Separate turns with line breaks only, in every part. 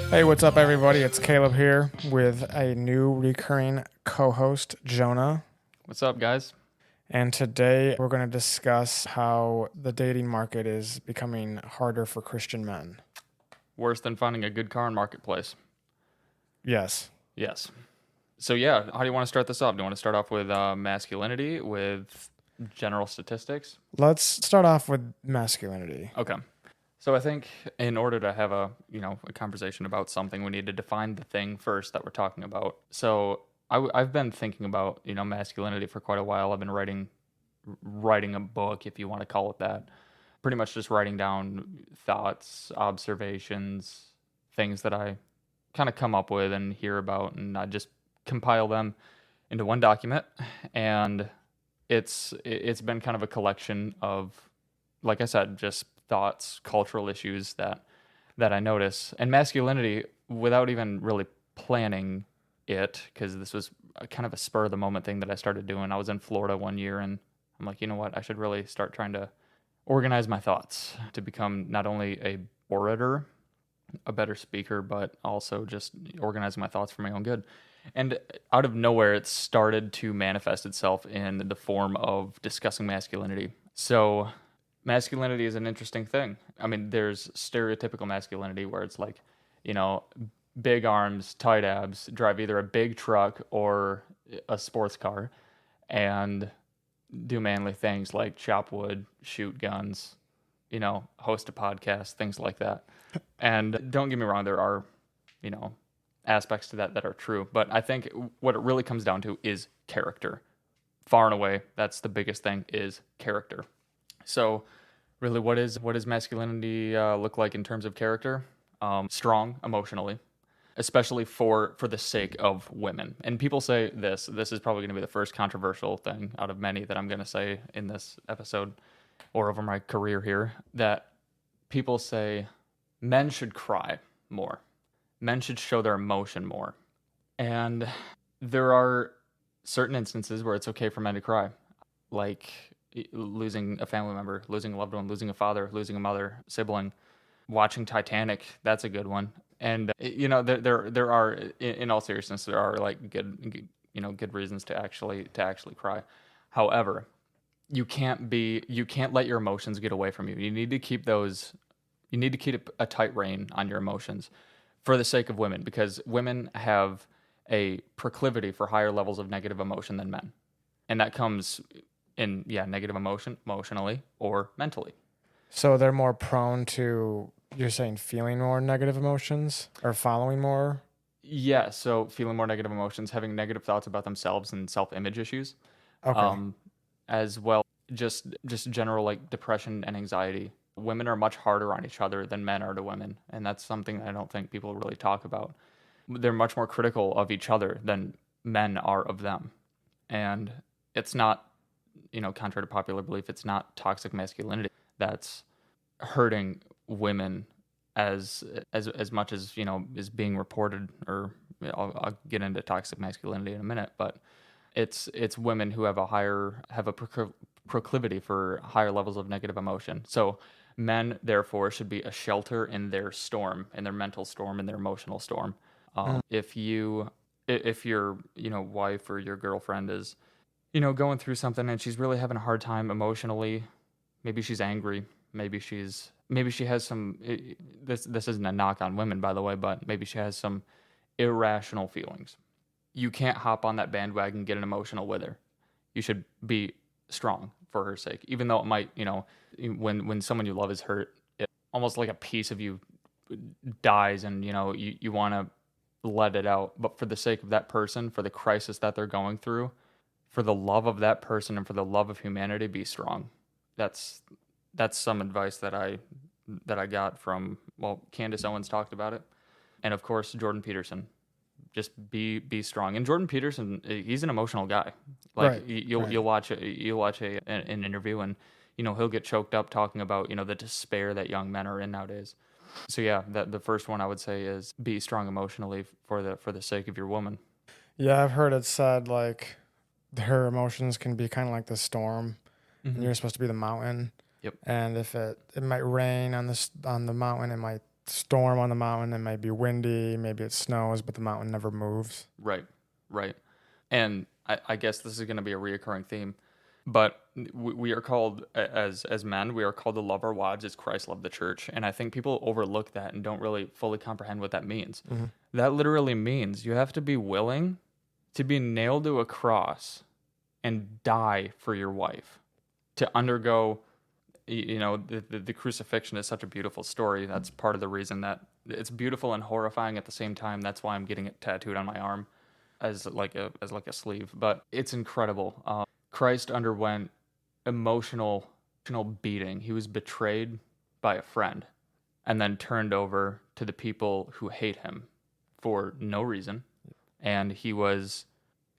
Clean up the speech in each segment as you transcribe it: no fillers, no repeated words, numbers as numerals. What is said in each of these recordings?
Hey, what's up, everybody? It's Caleb here with a new recurring co-host, Jonah.
What's up, guys?
And today we're going to discuss how the dating market is becoming harder for Christian men.
Worse than finding a good car in Marketplace.
Yes.
Yes. So, yeah, how do you want to start this off? Do you want to start off with masculinity, with general statistics?
Let's start off with masculinity.
Okay. So I think in order to have a conversation about something, we need to define the thing first that we're talking about. So I've been thinking about, masculinity for quite a while. I've been writing a book, if you want to call it that. Pretty much just writing down thoughts, observations, things that I kind of come up with and hear about, and I just compile them into one document. And it's been kind of a collection of, like I said, just thoughts, cultural issues that I notice. And masculinity, without even really planning it, because this was kind of a spur of the moment thing that I started doing. I was in Florida one year, and I'm like, you know what? I should really start trying to organize my thoughts to become not only a orator, a better speaker, but also just organizing my thoughts for my own good. And out of nowhere, it started to manifest itself in the form of discussing masculinity. So masculinity is an interesting thing. I mean, there's stereotypical masculinity where it's like, big arms, tight abs, drive either a big truck or a sports car, and do manly things like chop wood, shoot guns, host a podcast, things like that. And don't get me wrong, there are, aspects to that are true. But I think what it really comes down to is character. Far and away, that's the biggest thing, is character. So really, what does masculinity look like in terms of character? Strong emotionally, especially for the sake of women. And people say this is probably going to be the first controversial thing out of many that I'm going to say in this episode or over my career here, that people say men should cry more. Men should show their emotion more. And there are certain instances where it's okay for men to cry, like losing a family member, losing a loved one, losing a father, losing a mother, sibling. Watching Titanic, that's a good one. And there are, in all seriousness, there are like good reasons to actually cry. However, you can't let your emotions get away from you. You need to keep a tight rein on your emotions for the sake of women, because women have a proclivity for higher levels of negative emotion than men. And that comes in negative emotionally or mentally.
So they're more prone to, you're saying, feeling more negative emotions or following more?
Yeah, so feeling more negative emotions, having negative thoughts about themselves and self-image issues.
Okay.
As well, just general like depression and anxiety. Women are much harder on each other than men are to women, and that's something I don't think people really talk about. They're much more critical of each other than men are of them. And it's not, contrary to popular belief, it's not toxic masculinity that's hurting women as much as is being reported. Or I'll get into toxic masculinity in a minute, but it's women who have a proclivity for higher levels of negative emotion. So men therefore should be a shelter in their storm, in their mental storm, in their emotional storm. If your wife or your girlfriend is going through something and she's really having a hard time emotionally, maybe she's angry, maybe she has some, this isn't a knock on women, by the way, but maybe she has some irrational feelings. You can't hop on that bandwagon and get an emotional with her. You should be strong for her sake, even though it might, when someone you love is hurt, it almost like a piece of you dies, and you want to let it out. But for the sake of that person, for the crisis that they're going through, for the love of that person and for the love of humanity, be strong. That's some advice that I got from, Candace Owens talked about it, and of course Jordan Peterson. Just be strong. And Jordan Peterson, he's an emotional guy. Like,
Right.
you'll watch an interview, and he'll get choked up talking about the despair that young men are in nowadays. So yeah, the first one I would say is be strong emotionally for the sake of your woman.
Yeah, I've heard it said like her emotions can be kind of like the storm, and
Mm-hmm.
you're supposed to be the mountain.
Yep.
And if it might rain on the mountain, it might storm on the mountain. It might be windy, maybe it snows, but the mountain never moves.
Right, right. And I guess this is going to be a reoccurring theme, but we are called, as men, we are called to love our wives as Christ loved the church. And I think people overlook that and don't really fully comprehend what that means.
Mm-hmm.
That literally means you have to be willing to be nailed to a cross and die for your wife, to undergo, the crucifixion is such a beautiful story. That's part of the reason that it's beautiful and horrifying at the same time. That's why I'm getting it tattooed on my arm as like a sleeve. But it's incredible. Christ underwent emotional beating. He was betrayed by a friend and then turned over to the people who hate him for no reason. And he was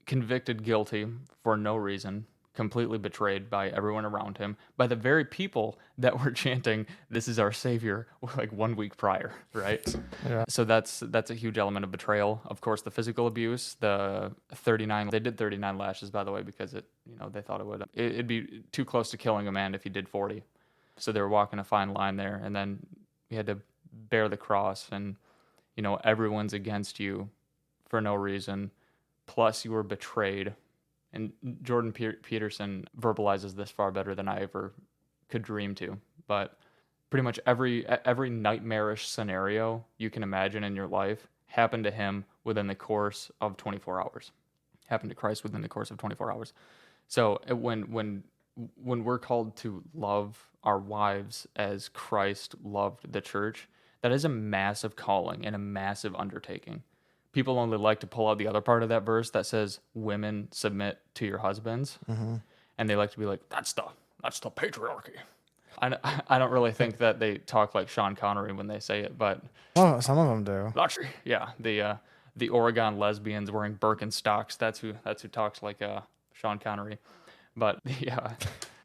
convicted guilty for no reason, completely betrayed by everyone around him, by the very people that were chanting, "This is our Savior," like 1 week prior, right?
Yeah.
So that's a huge element of betrayal. Of course, the physical abuse, they did 39 lashes, by the way, because they thought it'd be too close to killing a man if he did 40. So they were walking a fine line there, and then you had to bear the cross, and everyone's against you for no reason, plus you were betrayed. And Jordan Peterson verbalizes this far better than I ever could dream to. But pretty much every nightmarish scenario you can imagine in your life happened to him within the course of 24 hours. Happened to Christ within the course of 24 hours. So when we're called to love our wives as Christ loved the church, that is a massive calling and a massive undertaking. People only like to pull out the other part of that verse that says women submit to your husbands, and they like to be like, that's the patriarchy. I don't really think that they talk like Sean Connery when they say it, but
some of them do.
Yeah, the Oregon lesbians wearing Birkenstocks. That's who talks like Sean Connery. But yeah,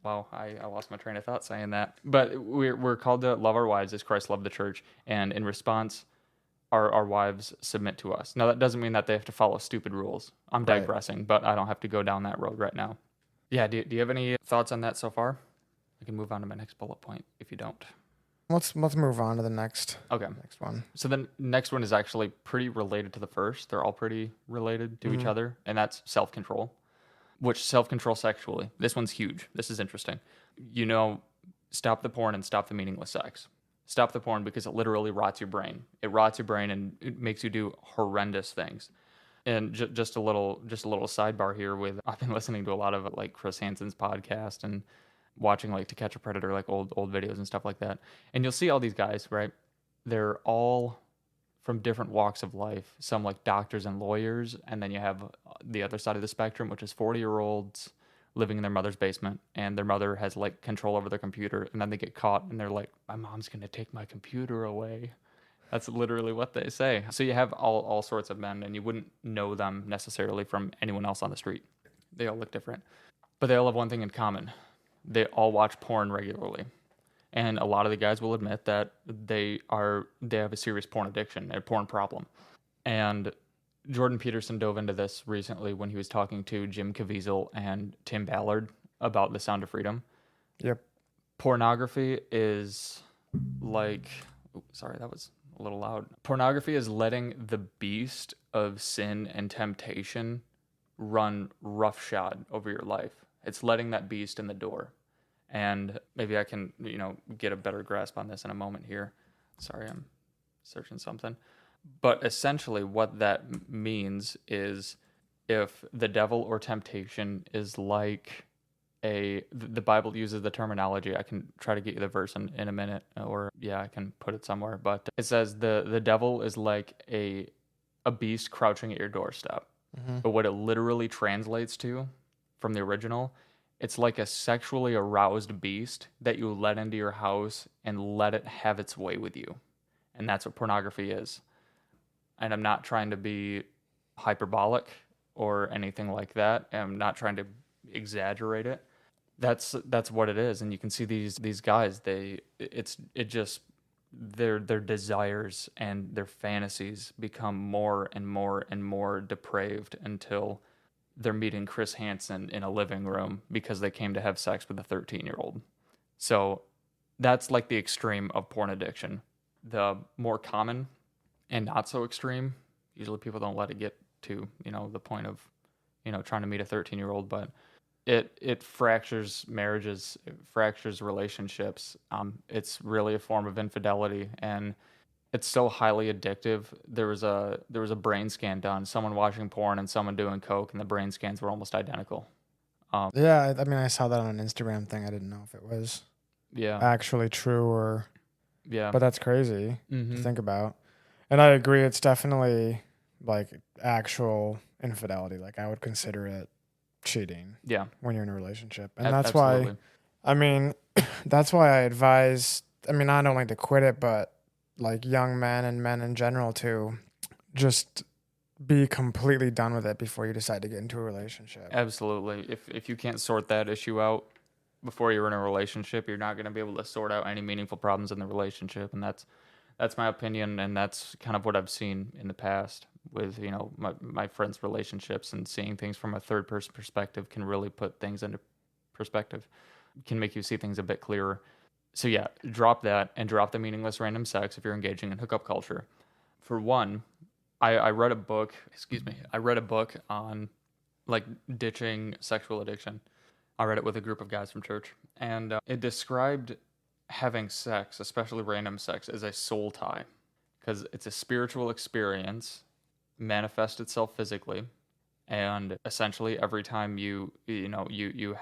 wow, I lost my train of thought saying that. But we're called to love our wives as Christ loved the church, and in response, our wives submit to us. Now, that doesn't mean that they have to follow stupid rules. I'm digressing, but I don't have to go down that road right now. Yeah, do you have any thoughts on that so far? I can move on to my next bullet point if you don't.
Let's move on to the next one.
So the next one is actually pretty related to the first. They're all pretty related to each other, and that's self-control. Which self-control sexually. This one's huge. This is interesting. Stop the porn and stop the meaningless sex. Stop the porn because it literally rots your brain. It rots your brain and it makes you do horrendous things. And just a little sidebar here I've been listening to a lot of like Chris Hansen's podcast and watching like To Catch a Predator, like old videos and stuff like that. And you'll see all these guys, right? They're all from different walks of life. Some like doctors and lawyers, and then you have the other side of the spectrum, which is 40-year-olds living in their mother's basement, and their mother has like control over their computer, and then they get caught and they're like, my mom's gonna take my computer away. That's literally what they say. So you have all sorts of men, and you wouldn't know them necessarily from anyone else on the street. They all look different, but they all have one thing in common. They all watch porn regularly. And a lot of the guys will admit that they have a serious porn addiction, a porn problem. And Jordan Peterson dove into this recently when he was talking to Jim Caviezel and Tim Ballard about The Sound of Freedom.
Yep.
Pornography is like... sorry, that was a little loud. Pornography is letting the beast of sin and temptation run roughshod over your life. It's letting that beast in the door. And maybe I can, get a better grasp on this in a moment here. Sorry, I'm searching something. But essentially what that means is if the devil or temptation is like the Bible uses the terminology. I can try to get you the verse in a minute, or I can put it somewhere. But it says the devil is like a beast crouching at your doorstep. Mm-hmm. But what it literally translates to from the original, it's like a sexually aroused beast that you let into your house and let it have its way with you. And that's what pornography is. And I'm not trying to be hyperbolic or anything like that. I'm not trying to exaggerate it. That's what it is. And you can see these guys, their desires and their fantasies become more and more and more depraved until they're meeting Chris Hansen in a living room because they came to have sex with a 13-year-old. So that's like the extreme of porn addiction. the more common and not so extreme. Usually people don't let it get to, the point of, trying to meet a 13-year-old, but it fractures marriages, it fractures relationships. It's really a form of infidelity, and it's so highly addictive. There was a brain scan done, someone watching porn and someone doing coke, and the brain scans were almost identical.
Yeah, I mean, I saw that on an Instagram thing. I didn't know if it was
Yeah,
actually true or,
yeah.
but that's crazy to
Mm-hmm.
think about. And I agree, it's definitely like actual infidelity. Like I would consider it cheating
Yeah,
when you're in a relationship. And that's
absolutely.
why, I mean, that's why I advise, I mean, not only to quit it, but like young men and men in general to just be completely done with it before you decide to get into a relationship.
Absolutely. If you can't sort that issue out before you're in a relationship, you're not going to be able to sort out any meaningful problems in the relationship, and that's my opinion, and that's kind of what I've seen in the past with, my friends' relationships, and seeing things from a third person perspective can really put things into perspective, can make you see things a bit clearer. So yeah, drop that and drop the meaningless random sex if you're engaging in hookup culture. For one, I read a book, I read a book on like ditching sexual addiction. I read it with a group of guys from church, and it described having sex, especially random sex, as a soul tie, because it's a spiritual experience, manifests itself physically, and essentially every time you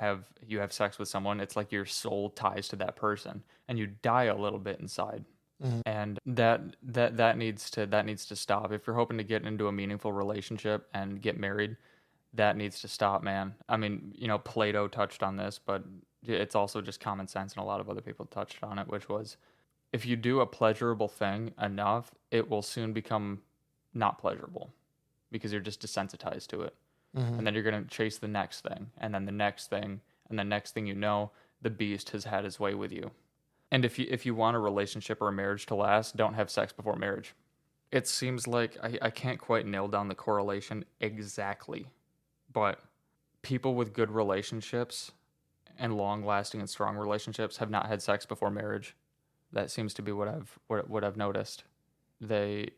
have sex with someone, it's like your soul ties to that person, and you die a little bit inside.
Mhm.
And that needs to stop. If you're hoping to get into a meaningful relationship and get married, that needs to stop, man. I mean, Plato touched on this, but it's also just common sense, and a lot of other people touched on it, which was if you do a pleasurable thing enough, it will soon become not pleasurable because you're just desensitized to it.
Mhm.
And then you're going to chase the next thing, and then the next thing, and the next thing the beast has had his way with you. And if you want a relationship or a marriage to last, don't have sex before marriage. It seems like I can't quite nail down the correlation exactly, but people with good relationships and long-lasting and strong relationships have not had sex before marriage. That seems to be what I've noticed. They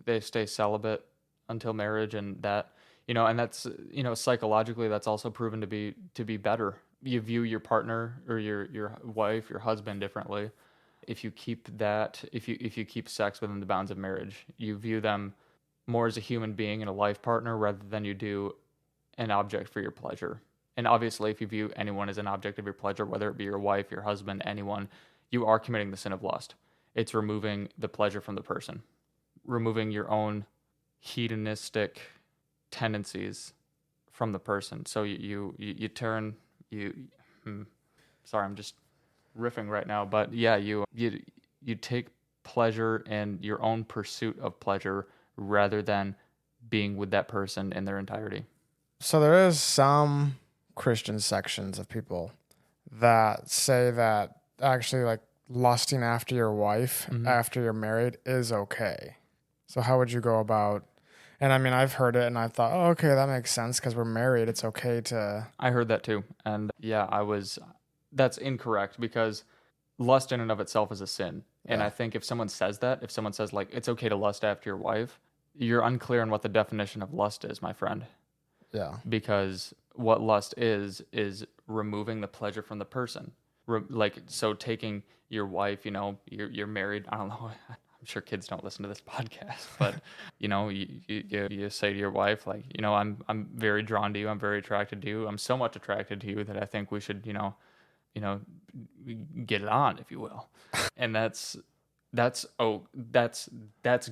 they stay celibate until marriage, and that's psychologically that's also proven to be better. You view your partner or your wife, your husband differently if you keep sex within the bounds of marriage. You view them more as a human being and a life partner rather than you do an object for your pleasure. And obviously, if you view anyone as an object of your pleasure, whether it be your wife, your husband, anyone, you are committing the sin of lust. It's removing the pleasure from the person, removing your own hedonistic tendencies from the person. So you turn you. Sorry, I'm just riffing right now, but yeah, you take pleasure in your own pursuit of pleasure rather than being with that person in their entirety.
So there is some Christian sections of people that say that actually like lusting after your wife
Mhm.
after you're married is okay. So how would you go about? And I mean, I've heard it and I thought, oh, okay, that makes sense because we're married. It's okay to.
I heard that too. And yeah, that's incorrect because lust in and of itself is a sin. And
Yeah.
I think if someone says like it's okay to lust after your wife, you're unclear on what the definition of lust is, my friend.
Yeah.
Because what lust is removing the pleasure from the person. So taking your wife, you're married. I don't know. I'm sure kids don't listen to this podcast, but you say to your wife like, I'm very drawn to you. I'm very attracted to you. I'm so much attracted to you that I think we should, you know, get it on, if you will. And that's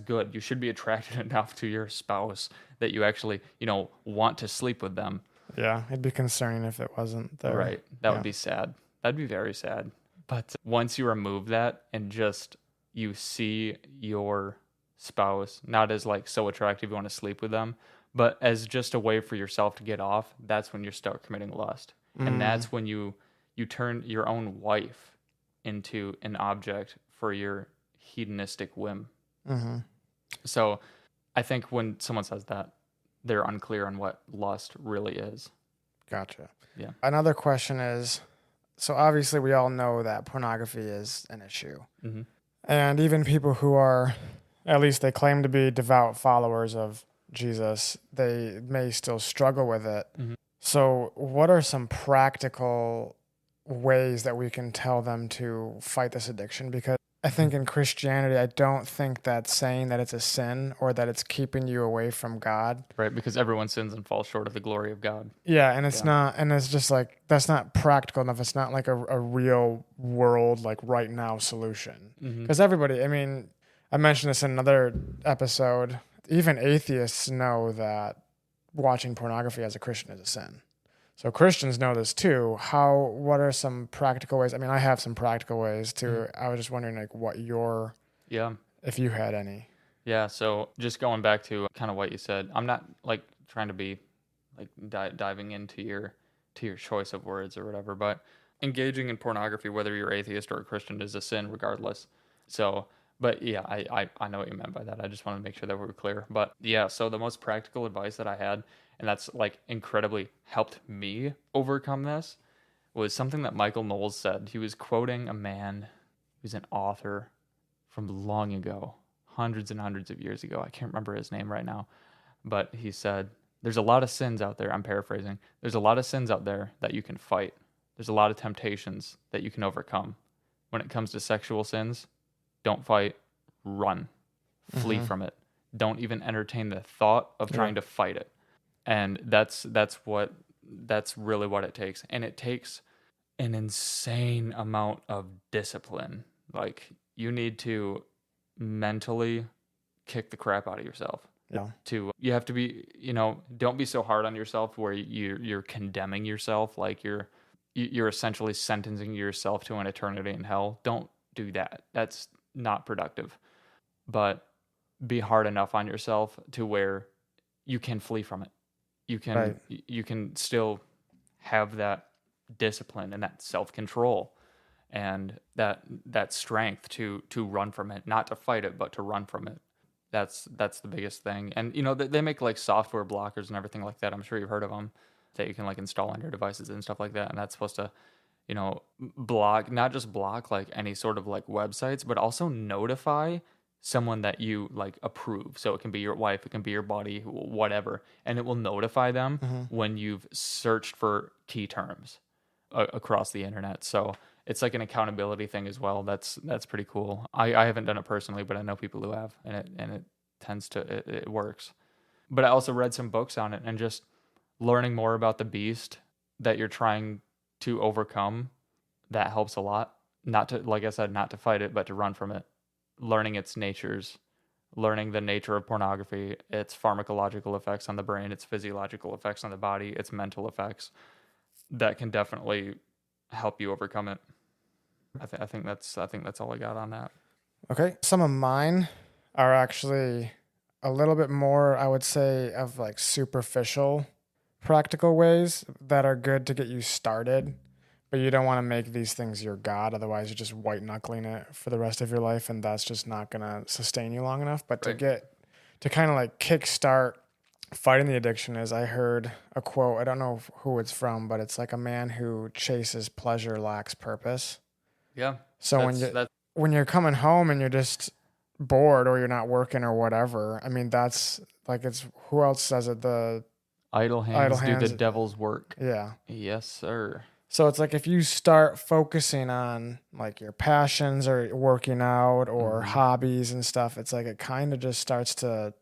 good. You should be attracted enough to your spouse that you actually, want to sleep with them.
Yeah. It'd be concerning if it wasn't there.
Right. That
Yeah.
would be sad. That'd be very sad. But once you remove that and just you see your spouse not as like so attractive you want to sleep with them, but as just a way for yourself to get off, that's when you start committing lust. And that's when you turn your own wife into an object for your hedonistic whim.
Mm-hmm.
So I think when someone says that, they're unclear on what lust really is.
Gotcha.
Yeah.
Another question is, so obviously we all know that pornography is an issue.
Mm-hmm.
And even people who are, at least they claim to be devout followers of Jesus, they may still struggle with it.
Mm-hmm.
So, what are some practical ways that we can tell them to fight this addiction? Because I think in Christianity, I don't think that saying that it's a sin or that it's keeping you away from God.
Right, because everyone sins and falls short of the glory of God.
Yeah, and it's
Yeah.
not, and it's just like, that's not practical enough. It's not like a real world, like right now solution. Because everybody, I mean, I mentioned this in another episode, even atheists know that watching pornography as a Christian is a sin. So Christians know this too. What are some practical ways? I mean, I have some practical ways too. I was just wondering like if you had any.
Yeah, so just going back to kind of what you said, I'm not like trying to be like diving into your choice of words or whatever, but engaging in pornography, whether you're atheist or a Christian, is a sin regardless. So, but yeah, I know what you meant by that. I just want to make sure that we were clear. But yeah, so the most practical advice that I had, and that's like incredibly helped me overcome this, was something that Michael Knowles said. He was quoting a man who's an author from long ago, hundreds and hundreds of years ago. I can't remember his name right now, but he said, there's a lot of sins out there. I'm paraphrasing. There's a lot of sins out there that you can fight. There's a lot of temptations that you can overcome. When it comes to sexual sins, don't fight, run, flee from it. Don't even entertain the thought of trying to fight it. And that's really what it takes. And it takes an insane amount of discipline. Like, you need to mentally kick the crap out of yourself.
Yeah.
You have to be, don't be so hard on yourself where you're condemning yourself, like you're essentially sentencing yourself to an eternity in hell. Don't do that. That's not productive. But be hard enough on yourself to where you can flee from it. You can still have that discipline and that self-control and that strength to run from it, not to fight it, but to run from it. That's the biggest thing. And they make like software blockers and everything like that. I'm sure you've heard of them, that you can like install on your devices and stuff like that. And that's supposed to, block, not just block like any sort of like websites, but also notify someone that you like approve. So it can be your wife, it can be your buddy, whatever, and it will notify them when you've searched for key terms across the internet. So it's like an accountability thing as well. That's pretty cool. I haven't done it personally, but I know people who have, and it tends to it works. But I also read some books on it, and just learning more about the beast that you're trying to overcome, that helps a lot. Not to, like I said, not to fight it, but to run from it. Learning its natures, learning the nature of pornography, its pharmacological effects on the brain, its physiological effects on the body, its mental effects, that can definitely help you overcome it. I think that's all I got on that.
Okay. Some of mine are actually a little bit more, I would say, of like superficial practical ways that are good to get you started, but you don't want to make these things your God. Otherwise, you're just white knuckling it for the rest of your life, and that's just not going to sustain you long enough. But to kind of like kickstart fighting the addiction is, I heard a quote, I don't know who it's from, but it's like, a man who chases pleasure lacks purpose.
Yeah.
So when you're coming home and you're just bored or you're not working or whatever, I mean, that's like, it's, who else says it? The
idle hands do the devil's work.
Yeah.
Yes, sir.
So it's like, if you start focusing on like your passions or working out or hobbies and stuff, it's like it kind of just starts to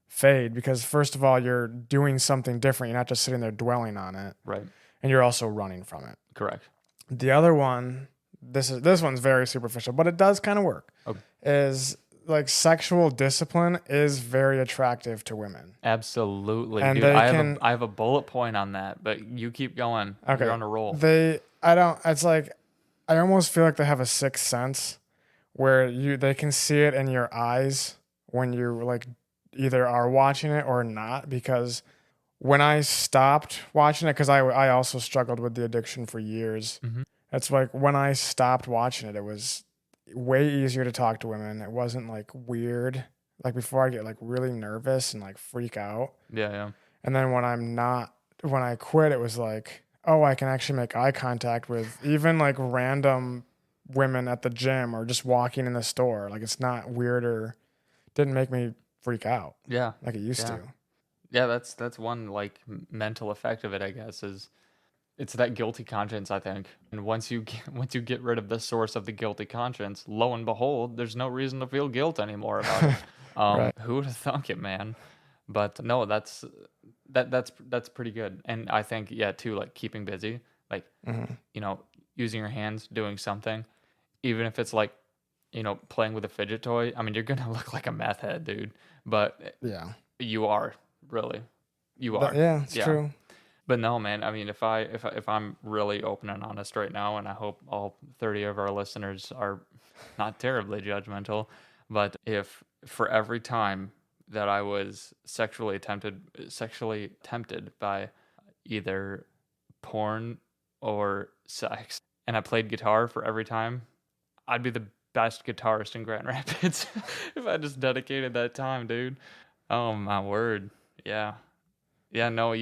fade, because first of all, you're doing something different. You're not just sitting there dwelling on it.
Right.
And you're also running from it.
Correct.
The other one, this one's very superficial, but it does kind of work.
Okay.
Is like, sexual discipline is very attractive to women.
Absolutely.
And
dude, I have a bullet point on that, but you keep going.
Okay.
You're on a roll.
It's like, I almost feel like they have a sixth sense where they can see it in your eyes when you like either are watching it or not. Because when I stopped watching it, because I also struggled with the addiction for years. It's like, when I stopped watching it, it was way easier to talk to women. It wasn't like weird. Like, before, I'd get like really nervous and like freak out.
Yeah.
And then when I quit, it was like, oh, I can actually make eye contact with even like random women at the gym or just walking in the store. Like it's not weird or didn't make me freak out
Yeah.
like it used
Yeah.
to.
Yeah, that's one like mental effect of it, I guess, is it's that guilty conscience, I think. And once you get rid of the source of the guilty conscience, lo and behold, there's no reason to feel guilt anymore about it.
Right.
Who would have thunk it, man? But no, that's pretty good. And I think yeah, too, like keeping busy, like
Hmm.
you know, using your hands, doing something, even if it's like playing with a fidget toy. I mean, you're gonna look like a meth head, dude. But
Yeah.
you are really, you are,
Yeah, it's
yeah.
true.
But no, man. I mean, if I'm really open and honest right now, and I hope all 30 of our listeners are not terribly judgmental, but if for every time that I was sexually tempted by either porn or sex, and I played guitar for every time, I'd be the best guitarist in Grand Rapids if I just dedicated that time, dude. Oh my word. Yeah. Yeah, no,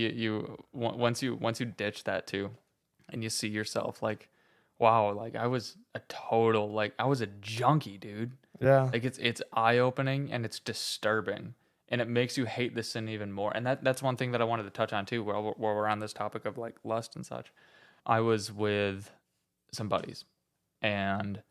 once you ditch that too, and you see yourself like, wow, like I was a junkie, dude.
Yeah.
Like it's eye opening and it's disturbing, and it makes you hate the sin even more. And that's one thing that I wanted to touch on too, while we're on this topic of like lust and such. I was with some buddies, and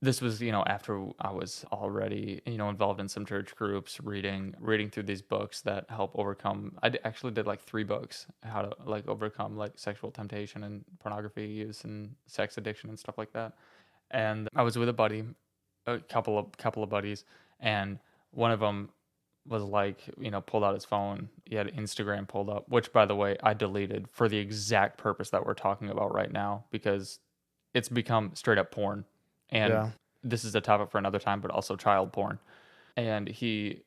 this was after I was already involved in some church groups, reading through these books that help overcome. Actually did like 3 books how to like overcome like sexual temptation and pornography use and sex addiction and stuff like that. And I was with a buddy, a couple of buddies, and one of them was like pulled out his phone. He had Instagram pulled up, which by the way I deleted for the exact purpose that we're talking about right now, because it's become straight up porn. And
Yeah.
this is a topic for another time, but also child porn. And he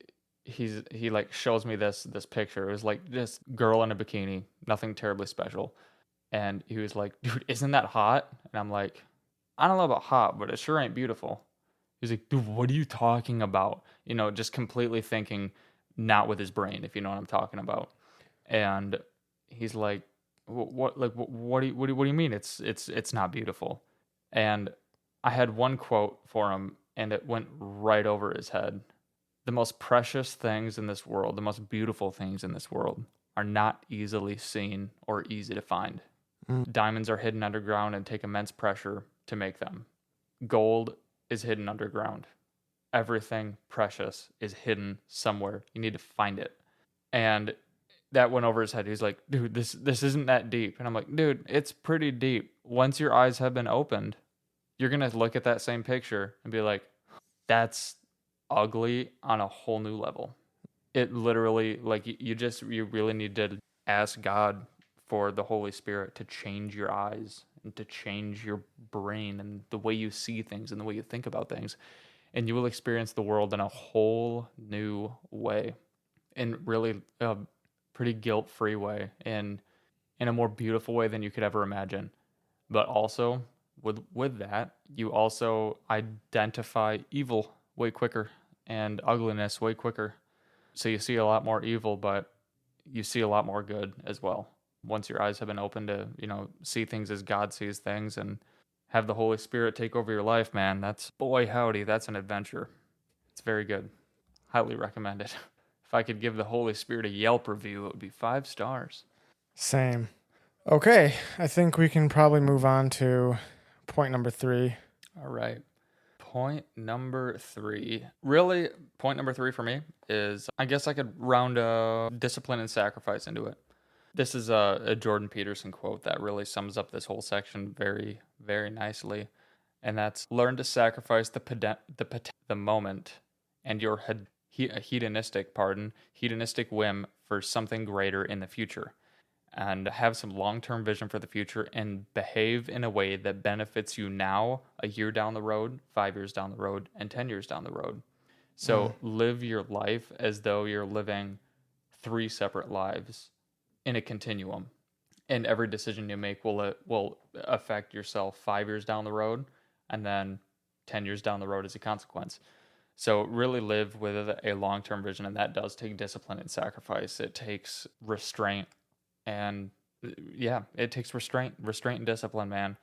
like shows me this picture. It was like this girl in a bikini, nothing terribly special. And he was like, dude, isn't that hot? And I'm like, I don't know about hot, but it sure ain't beautiful. He's like, dude, what are you talking about? Just completely thinking not with his brain, if you know what I'm talking about. And he's like, what do you mean it's not beautiful? And I had one quote for him, and it went right over his head. The most precious things in this world, the most beautiful things in this world, are not easily seen or easy to find.
Mm.
Diamonds are hidden underground and take immense pressure to make them. Gold is hidden underground. Everything precious is hidden somewhere. You need to find it. And that went over his head. He's like, dude, this isn't that deep. And I'm like, dude, it's pretty deep. Once your eyes have been opened, you're going to look at that same picture and be like, that's ugly on a whole new level. It literally, like, you really need to ask God for the Holy Spirit to change your eyes and to change your brain and the way you see things and the way you think about things. And you will experience the world in a whole new way, in really a pretty guilt-free way, and in a more beautiful way than you could ever imagine. But also, with that, you also identify evil way quicker and ugliness way quicker. So you see a lot more evil, but you see a lot more good as well. Once your eyes have been opened to, see things as God sees things and have the Holy Spirit take over your life, man, that's, boy howdy, that's an adventure. It's very good. Highly recommend it. If I could give the Holy Spirit a Yelp review, it would be 5 stars.
Same. Okay, I think we can probably move on to point number 3.
All right. Point number 3. Really, point number 3 for me is, I guess I could round discipline and sacrifice into it. This is a Jordan Peterson quote that really sums up this whole section very, very nicely. And that's, learn to sacrifice the moment and your hedonistic whim for something greater in the future. And have some long-term vision for the future and behave in a way that benefits you now, a year down the road, 5 years down the road, and 10 years down the road. So live your life as though you're living 3 separate lives in a continuum. And every decision you make will affect yourself 5 years down the road, and then 10 years down the road as a consequence. So really live with a long-term vision, and that does take discipline and sacrifice. It takes restraint. And yeah, it takes restraint and discipline, man.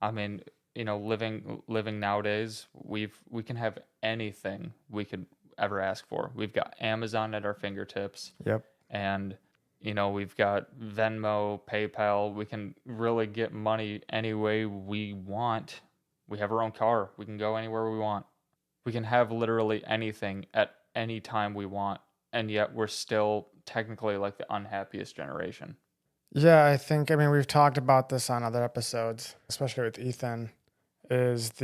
I mean, living nowadays, we can have anything we could ever ask for. We've got Amazon at our fingertips.
Yep.
And we've got Venmo, PayPal. We can really get money any way we want. We have our own car. We can go anywhere we want. We can have literally anything at any time we want, and yet we're still technically like the unhappiest generation.
Yeah, I mean, we've talked about this on other episodes, especially with Ethan, it's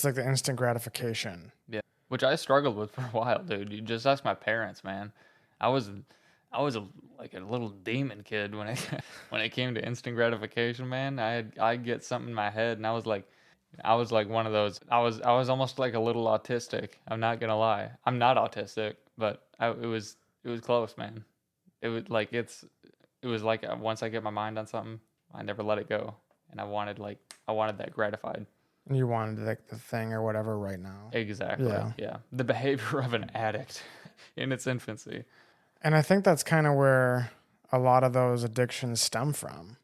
like the instant gratification.
Yeah, which I struggled with for a while, dude. You just ask my parents, man. I was like a little demon kid when it when it came to instant gratification, man. I'd get something in my head, and I was like one of those. I was almost like a little autistic. I'm not gonna lie. I'm not autistic, but it was close, man. It was like once I get my mind on something, I never let it go, and I wanted that gratified.
And you wanted like the thing or whatever right now.
Exactly. Yeah. The behavior of an addict in its infancy.
And I think that's kind of where a lot of those addictions stem from.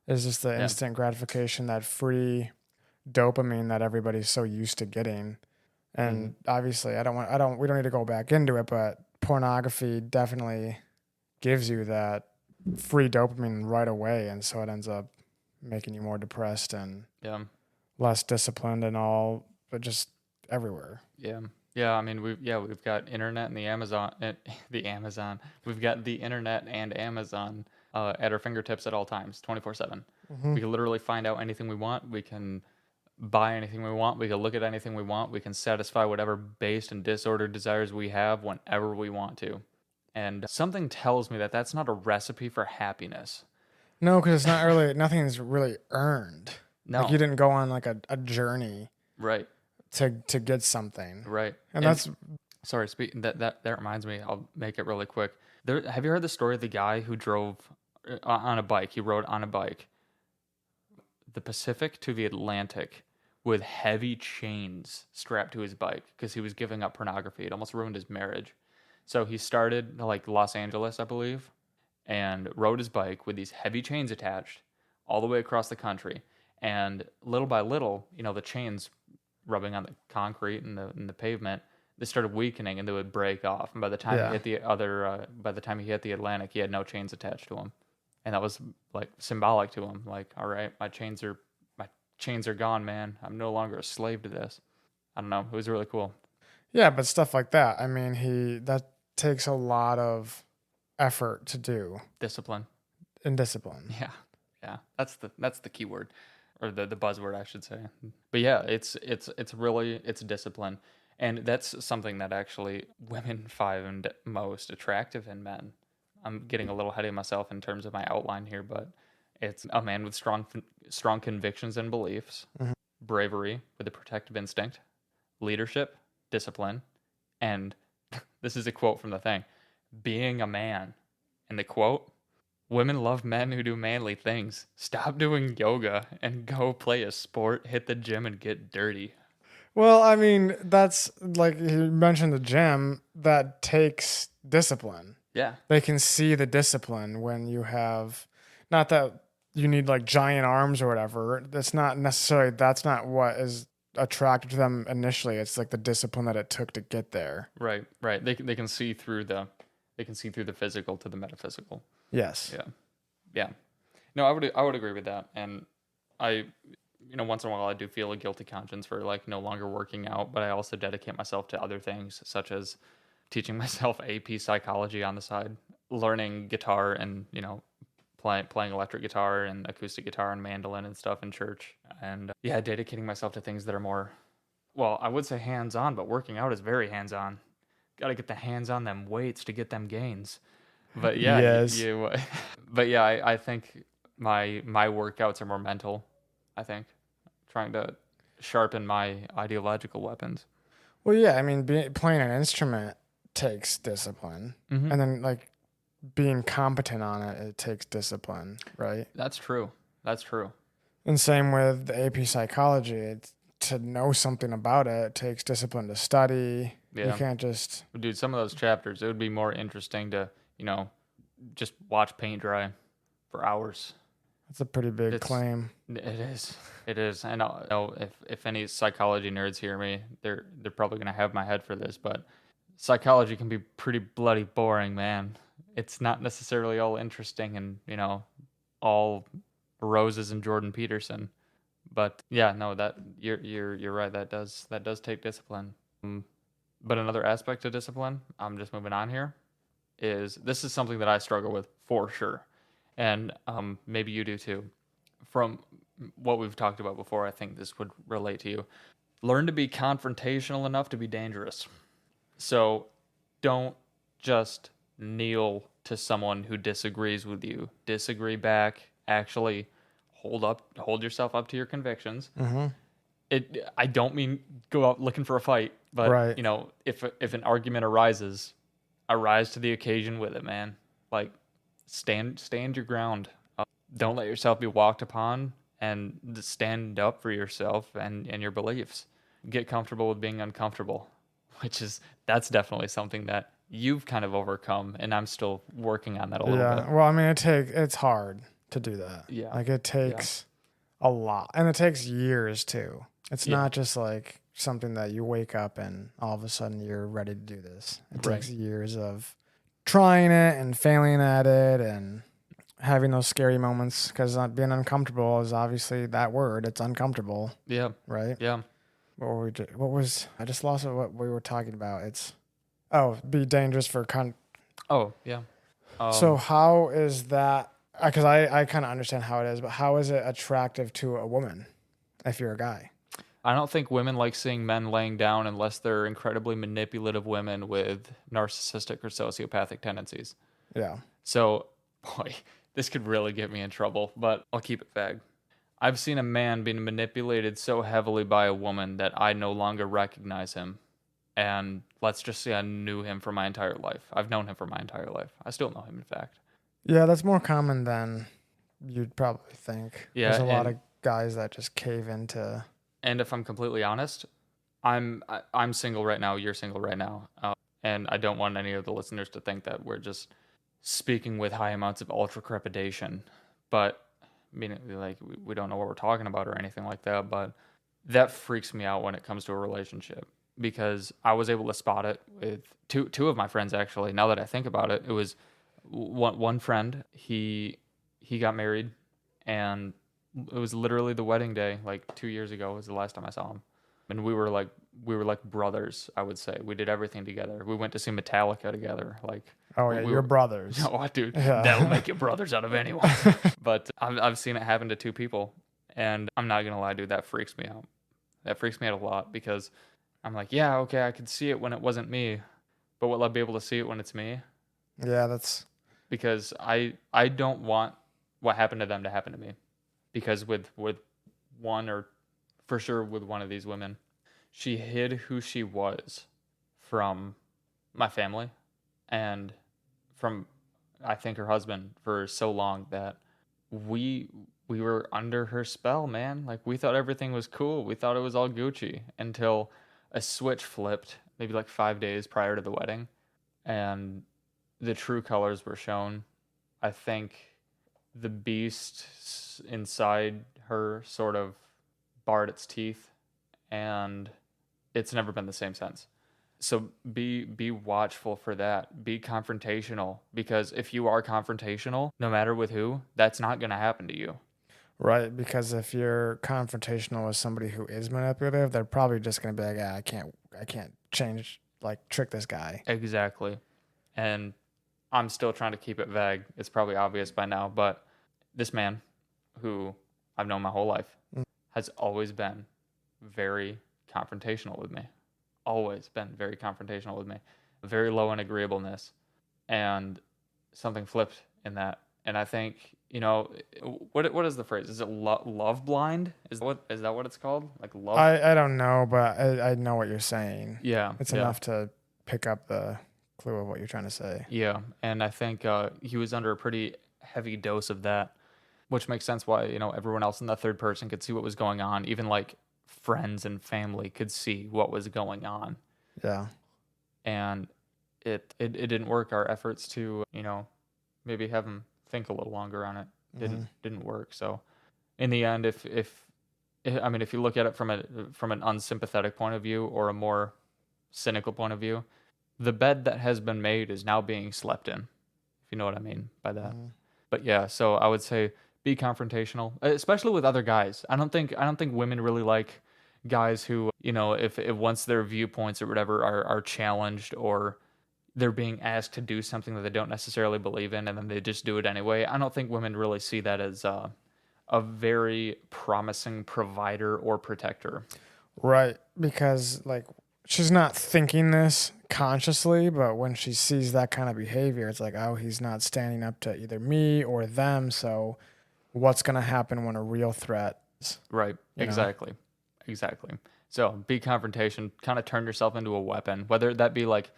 Is just the instant gratification, that free dopamine that everybody's so used to getting. And obviously we don't need to go back into it, but pornography definitely gives you that free dopamine right away, and so it ends up making you more depressed and less disciplined and all, but just everywhere.
Yeah, I mean we've got internet and the Amazon. We've got the internet and Amazon at our fingertips at all times, 24/7. We can literally find out anything we want. We can buy anything we want. We can look at anything we want. We can satisfy whatever based and disordered desires we have whenever we want to. And something tells me that that's not a recipe for happiness.
No, because it's not really, nothing's really earned.
No.
Like you didn't go on like a journey.
Right.
To get something.
Right.
And that's...
Sorry, that reminds me, I'll make it really quick. Have you heard the story of the guy who drove on a bike? He rode on a bike the Pacific to the Atlantic with heavy chains strapped to his bike because he was giving up pornography. It almost ruined his marriage. So he started like Los Angeles, I believe, and rode his bike with these heavy chains attached all the way across the country. And little by little, the chains rubbing on the concrete and the pavement, they started weakening and they would break off. And by the time he hit the Atlantic, he had no chains attached to him. And that was like symbolic to him. Like, all right, my chains are gone, man. I'm no longer a slave to this. I don't know. It was really cool.
Yeah, but stuff like that. I mean, that takes a lot of effort to do.
Discipline. Yeah. That's the key word, or the buzzword, I should say. But yeah, it's discipline, and that's something that actually women find most attractive in men. I'm getting a little ahead of myself in terms of my outline here, but it's a man with strong convictions and beliefs, bravery with a protective instinct, leadership, discipline, and this is a quote from the thing, being a man. And the quote, women love men who do manly things. Stop doing yoga and go play a sport, hit the gym and get dirty.
Well, I mean, that's like you mentioned the gym, that takes discipline.
Yeah.
They can see the discipline when you have, not that you need like giant arms or whatever. That's not what is attracted to them initially. It's like the discipline that it took to get there.
Right. They can see through the physical to the metaphysical.
Yes.
Yeah. No, I would agree with that. And I, once in a while I do feel a guilty conscience for like no longer working out, but I also dedicate myself to other things such as teaching myself AP psychology on the side, learning guitar and, playing electric guitar and acoustic guitar and mandolin and stuff in church. And dedicating myself to things that are more, well, I would say hands-on, but working out is very hands-on. Got to get the hands on them weights to get them gains. But yeah,
yes.
I think my workouts are more mental. I think trying to sharpen my ideological weapons.
Well, yeah, I mean, playing an instrument takes discipline, and then like being competent on it takes discipline, right?
That's true.
And same with the AP psychology. To know something about it takes discipline to study. Yeah. You can't just...
Dude, some of those chapters, it would be more interesting to, just watch paint dry for hours.
That's a pretty big claim.
It is. It is. And I know if any psychology nerds hear me, they're probably gonna have my head for this, but psychology can be pretty bloody boring, man. It's not necessarily all interesting and, all roses and Jordan Peterson. But yeah, no, that you're right. That does take discipline. But another aspect of discipline, I'm just moving on here, is this is something that I struggle with for sure, and maybe you do too. From what we've talked about before, I think this would relate to you. Learn to be confrontational enough to be dangerous. So don't just kneel to someone who disagrees with you. Disagree back. Actually hold yourself up to your convictions. I don't mean go out looking for a fight, but
Right.
If an argument arises, arise to the occasion with it, man. Like stand your ground. Don't let yourself be walked upon, and stand up for yourself and your beliefs. Get comfortable with being uncomfortable, that's definitely something that you've kind of overcome, and I'm still working on that a little bit.
Yeah. Well, I mean, it's hard to do that.
Yeah.
Like it takes a lot, and it takes years too. It's not just like something that you wake up and all of a sudden you're ready to do this. It takes years of trying it and failing at it and having those scary moments, because being uncomfortable is obviously that word. It's uncomfortable.
Yeah.
Right.
Yeah.
I just lost what we were talking about. Be dangerous for
Oh, yeah.
So how is that? Because I kind of understand how it is, but how is it attractive to a woman if you're a guy?
I don't think women like seeing men laying down unless they're incredibly manipulative women with narcissistic or sociopathic tendencies.
Yeah.
So, boy, this could really get me in trouble, but I'll keep it vague. I've seen a man being manipulated so heavily by a woman that I no longer recognize him. And let's just say I knew him for my entire life. I've known him for my entire life. I still know him, in fact.
Yeah, that's more common than you'd probably think.
Yeah,
there's a lot of guys that just cave into.
And if I'm completely honest, I'm single right now. You're single right now, and I don't want any of the listeners to think that we're just speaking with high amounts of ultra crepidation. But I mean, like we don't know what we're talking about or anything like that. But that freaks me out when it comes to a relationship, because I was able to spot it with two of my friends actually. Now that I think about it, it was one friend. He got married, and it was literally the wedding day, like 2 years ago was the last time I saw him. And we were like brothers, I would say. We did everything together. We went to see Metallica together. Like,
oh yeah, you're brothers.
Oh, dude, that'll make you brothers out of anyone. But I've seen it happen to two people, and I'm not gonna lie, dude, that freaks me out. That freaks me out a lot, because I'm like, yeah, okay, I could see it when it wasn't me, but will I be able to see it when it's me?
Yeah, that's
because I don't want what happened to them to happen to me. Because with one, or for sure with one of these women, she hid who she was from my family and from, I think, her husband for so long that we were under her spell, man. Like, we thought everything was cool. We thought it was all Gucci until a switch flipped maybe like 5 days prior to the wedding, and the true colors were shown. I think the beast inside her sort of bared its teeth, and it's never been the same since. So be watchful for that. Be confrontational, because if you are confrontational, no matter with who, that's not going to happen to you.
Right, because if you're confrontational with somebody who is manipulative, they're probably just going to be like, I can't change, like, trick this guy.
Exactly. And I'm still trying to keep it vague. It's probably obvious by now, but this man, who I've known my whole life, has always been very confrontational with me. Always been very confrontational with me. Very low in agreeableness. And something flipped in that. And I think, what is the phrase? Is it love blind? Is that what it's called? Like love?
I don't know, but I know what you're saying.
Yeah.
It's enough to pick up the clue of what you're trying to say.
Yeah. And I think he was under a pretty heavy dose of that, which makes sense why, everyone else in the third person could see what was going on. Even like friends and family could see what was going on.
Yeah.
And it didn't work. Our efforts to, maybe have him think a little longer on it. didn't work. So in the end, if I mean, if you look at it from an unsympathetic point of view or a more cynical point of view, the bed that has been made is now being slept in, if you know what I mean by that. But yeah, so I would say be confrontational, especially with other guys. I don't think women really like guys who, if once their viewpoints or whatever are challenged, or they're being asked to do something that they don't necessarily believe in, and then they just do it anyway. I don't think women really see that as a very promising provider or protector.
Right, because like she's not thinking this consciously, but when she sees that kind of behavior, it's like, oh, he's not standing up to either me or them. So what's going to happen when a real threat is,
Right.
you know?
Exactly. So be confrontation, kind of turn yourself into a weapon, whether that be like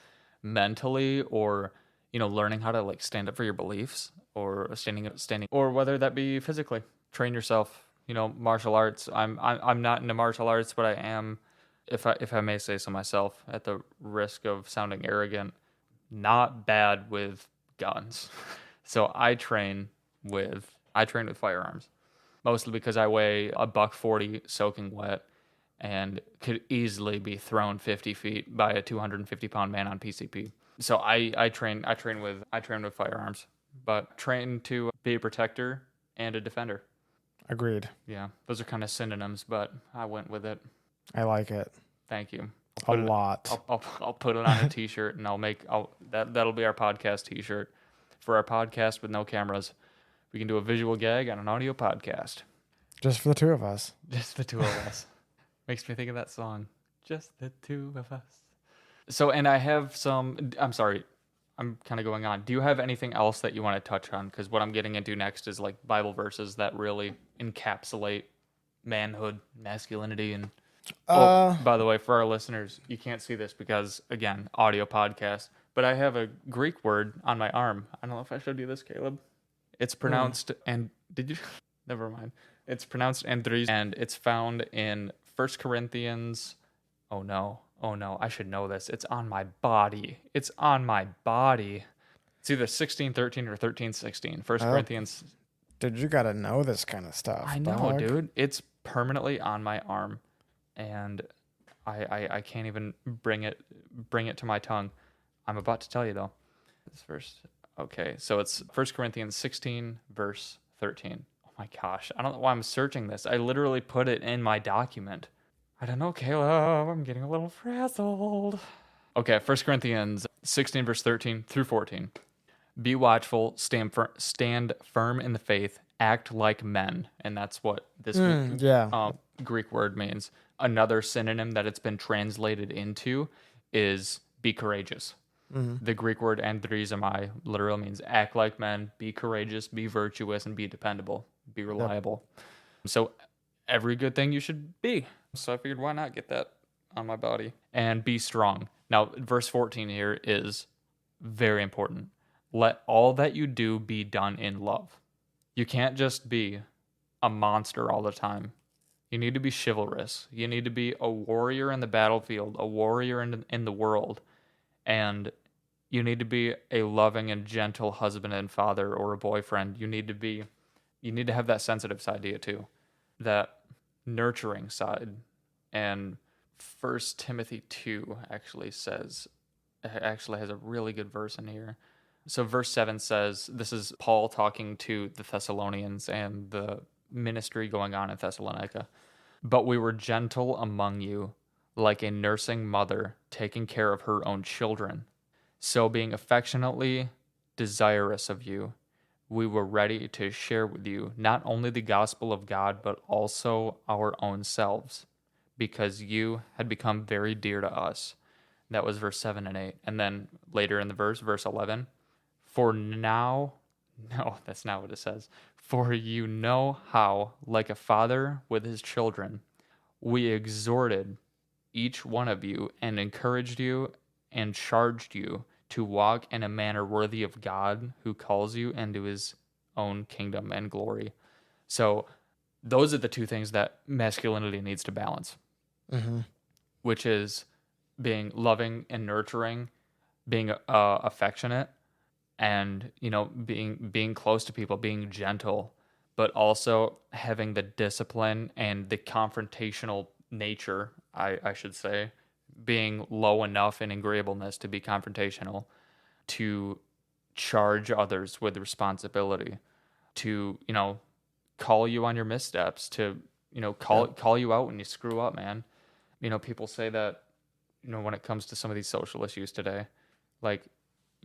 mentally or, learning how to like stand up for your beliefs, or standing, or whether that be physically. Train yourself, martial arts. I'm not into martial arts, but I am, if I may say so myself, at the risk of sounding arrogant, not bad with guns. So I train with firearms, mostly because I weigh a $140 soaking wet and could easily be thrown 50 feet by a 250-pound man on PCP. So I train with firearms, but train to be a protector and a defender.
Agreed.
Yeah, those are kind of synonyms, but I went with it.
I like it
Thank you.
a lot.
I'll put it on a T-shirt, and that'll be our podcast T-shirt for our podcast with no cameras. We can do a visual gag on an audio podcast.
Just for the two of us.
Just the two of us. Makes me think of that song. Just the two of us. So, and I have some. I'm sorry, I'm kind of going on. Do you have anything else that you want to touch on? Because what I'm getting into next is like Bible verses that really encapsulate manhood, masculinity, and by the way, for our listeners, you can't see this because, again, audio podcast, but I have a Greek word on my arm. I don't know if I showed you this, Caleb. It's pronounced, and did you? Never mind. It's pronounced andries, and it's found in 1 Corinthians. Oh no, I should know this. It's on my body. It's either 16:13 or 13:16. 1 Corinthians.
Dude, you got to know this kind of stuff.
I know,
dog.
dude. It's permanently on my arm, and I can't even bring it to my tongue. I'm about to tell you though. This verse. Okay, so it's 1 Corinthians 16 verse 13. Oh my gosh, I don't know why I'm searching this. I literally put it in my document. I don't know, Caleb. I'm getting a little frazzled. Okay, 1 Corinthians 16 verse 13 through 14. Be watchful, stand firm in the faith, act like men. And that's what this Greek word means. Another synonym that it's been translated into is be courageous. The Greek word andrizomai literally means act like men, be courageous, be virtuous, and be dependable, be reliable. Yep. So every good thing you should be. So I figured, why not get that on my body? And be strong. Now, verse 14 here is very important. Let all that you do be done in love. You can't just be a monster all the time. You need to be chivalrous. You need to be a warrior in the battlefield, a warrior in the world. And you need to be a loving and gentle husband and father, or a boyfriend. You need to have that sensitive side to you too, that nurturing side. And 1 Timothy 2 actually has a really good verse in here. So verse 7 says, this is Paul talking to the Thessalonians and the ministry going on in Thessalonica. But we were gentle among you, like a nursing mother taking care of her own children. So being affectionately desirous of you, we were ready to share with you not only the gospel of God, but also our own selves, because you had become very dear to us. That was verse 7 and 8. And then later in the verse 11, for now, no, that's not what it says. For you know how, like a father with his children, we exhorted each one of you and encouraged you and charged you to walk in a manner worthy of God, who calls you into his own kingdom and glory. So those are the two things that masculinity needs to balance, which is being loving and nurturing, being affectionate, and being close to people, being gentle, but also having the discipline and the confrontational nature, I should say, being low enough in agreeableness to be confrontational, to charge others with responsibility, to, call you on your missteps, to, call you out when you screw up, man. People say that, when it comes to some of these social issues today, like,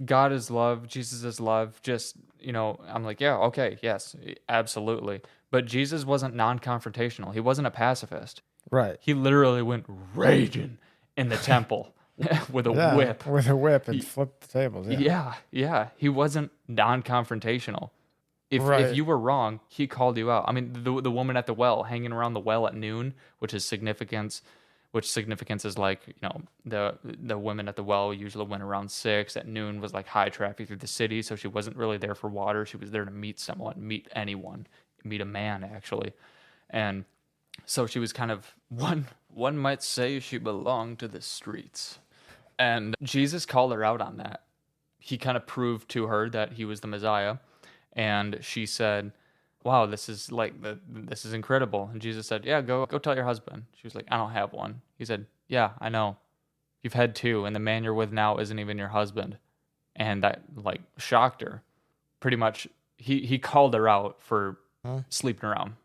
God is love, Jesus is love. Just, I'm like, yeah, okay, yes, absolutely. But Jesus wasn't non-confrontational. He wasn't a pacifist.
Right.
He literally went raging in the temple with a whip.
With a whip and flipped the tables.
Yeah. He wasn't non-confrontational. If you were wrong, he called you out. I mean, the woman at the well, hanging around the well at noon, which significance is like, the women at the well usually went around 6. At noon was like high traffic through the city, so she wasn't really there for water. She was there to meet someone, meet anyone, meet a man actually. And so she was kind of, one might say she belonged to the streets. And Jesus called her out on that. He kind of proved to her that he was the Messiah. And she said, wow, this is incredible. And Jesus said, yeah, go tell your husband. She was like, I don't have one. He said, yeah, I know. You've had 2, and the man you're with now isn't even your husband. And that shocked her. Pretty much, he called her out for sleeping around.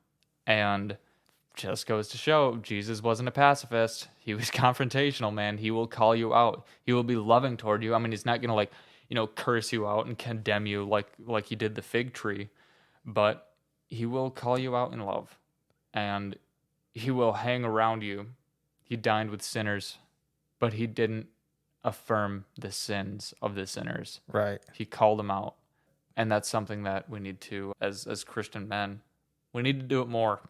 And just goes to show, Jesus wasn't a pacifist. He was confrontational, man. He will call you out. He will be loving toward you. I mean, he's not going to curse you out and condemn you like he did the fig tree, but he will call you out in love, and he will hang around you. He dined with sinners, but he didn't affirm the sins of the sinners.
Right.
He called them out. And that's something that we need to, as Christian men, we need to do it more.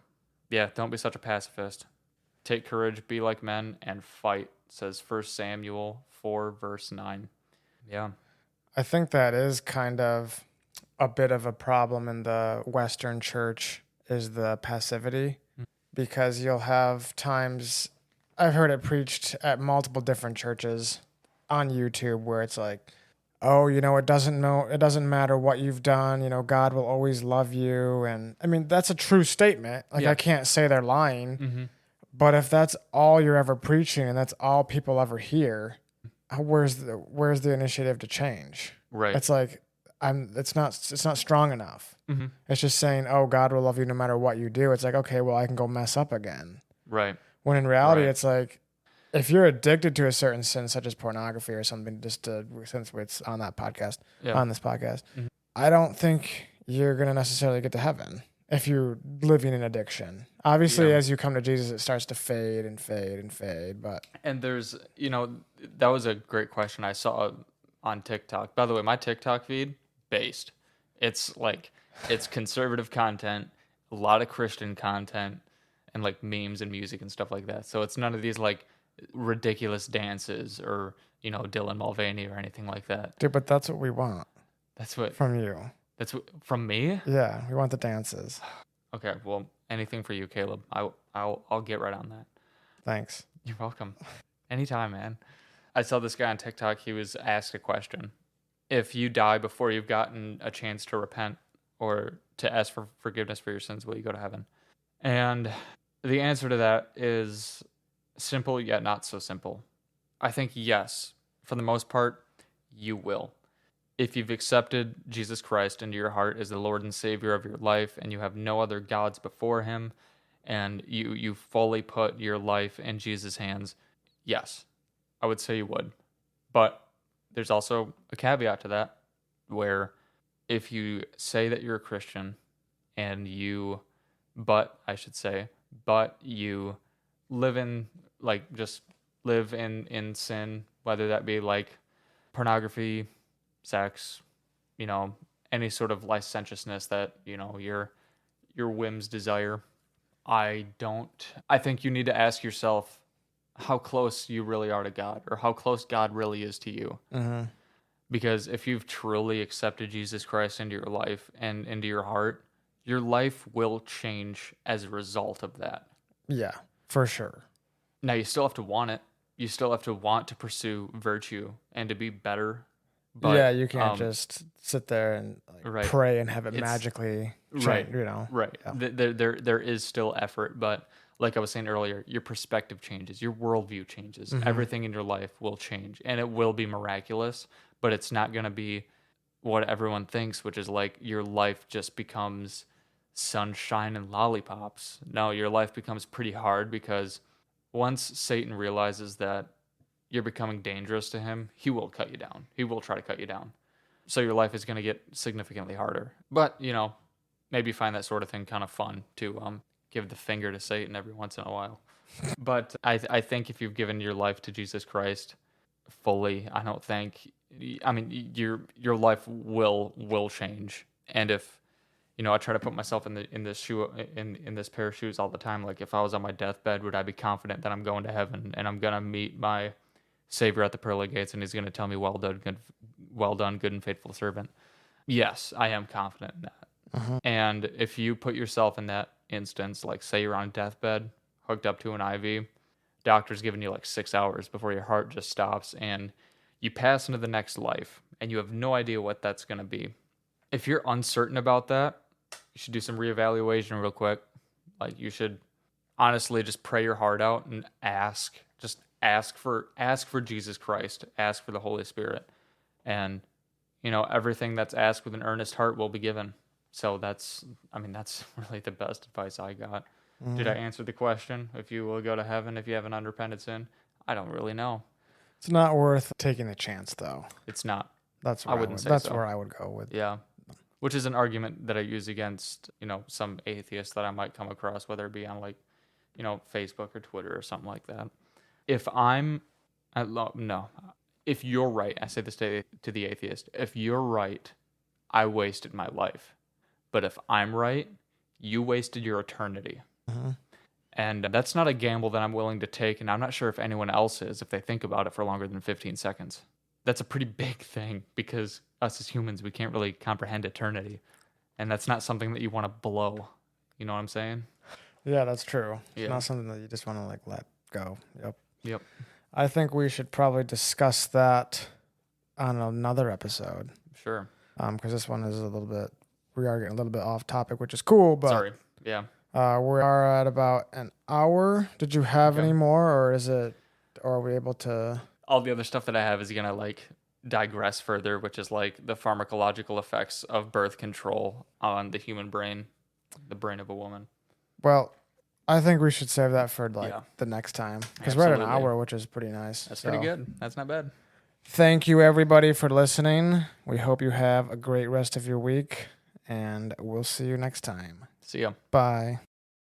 Yeah, don't be such a pacifist. Take courage, be like men, and fight, says 1 Samuel 4, verse 9. Yeah.
I think that is kind of a bit of a problem in the Western church, is the passivity, because you'll have times, I've heard it preached at multiple different churches on YouTube, where it's like, oh, it doesn't matter what you've done, God will always love you. And I mean, that's a true statement. I can't say they're lying,
Mm-hmm.
but if that's all you're ever preaching and that's all people ever hear, where's the initiative to change?
Right.
It's like, it's not strong enough.
Mm-hmm.
It's just saying, oh, God will love you no matter what you do. It's like, okay, well, I can go mess up again.
Right.
When in reality,
Right.
it's like, if you're addicted to a certain sin, such as pornography or something, since it's on that podcast, on this podcast,
Mm-hmm.
I don't think you're going to necessarily get to heaven if you're living in addiction. Obviously, as you come to Jesus, it starts to fade and fade and fade.
And there's, that was a great question I saw on TikTok. By the way, my TikTok feed, based. It's conservative content, a lot of Christian content, and memes and music and stuff like that. So it's none of these ridiculous dances or Dylan Mulvaney or anything like that.
Dude, but that's what we want.
That's what
from you.
That's what from me.
Yeah, we want the dances.
Okay, well, anything for you, Caleb. I'll get right on that.
Thanks.
You're welcome. Anytime, man. I saw this guy on TikTok. He was asked a question: if you die before you've gotten a chance to repent or to ask for forgiveness for your sins, will you go to heaven? And the answer to that is simple yet not so simple. I think yes, for the most part, you will. If you've accepted Jesus Christ into your heart as the Lord and Savior of your life, and you have no other gods before him, and you fully put your life in Jesus' hands, yes, I would say you would. But there's also a caveat to that, where if you say that you're a Christian and you live in live in sin, whether that be pornography, sex, any sort of licentiousness that your whims desire, I think you need to ask yourself how close you really are to God, or how close God really is to you.
Mm-hmm.
Because if you've truly accepted Jesus Christ into your life and into your heart, your life will change as a result of that.
Yeah, for sure.
Now, you still have to want it. You still have to want to pursue virtue and to be better. But,
yeah, you can't just sit there and
right.
pray and have it magically
Right.
you know.
Right.
Yeah.
There is still effort, but like I was saying earlier, your perspective changes, your worldview changes, everything in your life will change, and it will be miraculous, but it's not going to be what everyone thinks, which is like your life just becomes sunshine and lollipops. No, your life becomes pretty hard because once Satan realizes that you're becoming dangerous to him, he will cut you down. He will try to cut you down. So your life is going to get significantly harder. But, maybe find that sort of thing kind of fun to give the finger to Satan every once in a while. But I think if you've given your life to Jesus Christ fully, your life will change. And if I try to put myself in this pair of shoes all the time, like if I was on my deathbed, would I be confident that I'm going to heaven and I'm gonna meet my Savior at the pearly gates and he's gonna tell me, well done, good and faithful servant? Yes, I am confident in that. And if you put yourself in that instance, like say you're on deathbed, hooked up to an IV, doctor's giving you like 6 hours before your heart just stops, and you pass into the next life, and you have no idea what that's going to be. If you're uncertain about that, you should do some reevaluation real quick. Like you should honestly just pray your heart out and ask for Jesus Christ, ask for the Holy Spirit, and everything that's asked with an earnest heart will be given. So that's really the best advice I got. Did I answer the question? If you will go to heaven if you have an unrepented sin? I don't really know.
It's not worth taking the chance, though.
It's not.
That's where where I would go with.
Yeah. Which is an argument that I use against, some atheists that I might come across, whether it be on Facebook or Twitter or something like that. If you're right, I say this to the atheist, if you're right, I wasted my life. But if I'm right, you wasted your eternity. And that's not a gamble that I'm willing to take, and I'm not sure if anyone else is, if they think about it for longer than 15 seconds. That's a pretty big thing, because us as humans, we can't really comprehend eternity. And that's not something that you want to blow. You know what I'm saying?
Yeah, that's true. It's
Yeah.
not something that you just want to let go.
Yep.
I think we should probably discuss that on another episode.
Sure.
Because this one is we are getting a little bit off topic, which is cool, but
Sorry. Yeah.
we are at about an hour. Did you have any more, or are we able to?
All the other stuff that I have is gonna digress further, which is the pharmacological effects of birth control on the human brain, the brain of a woman.
Well, I think we should save that for the next time, because we're at an hour, which is pretty nice.
That's pretty good. That's not bad.
Thank you, everybody, for listening. We hope you have a great rest of your week, and we'll see you next time.
See ya.
Bye.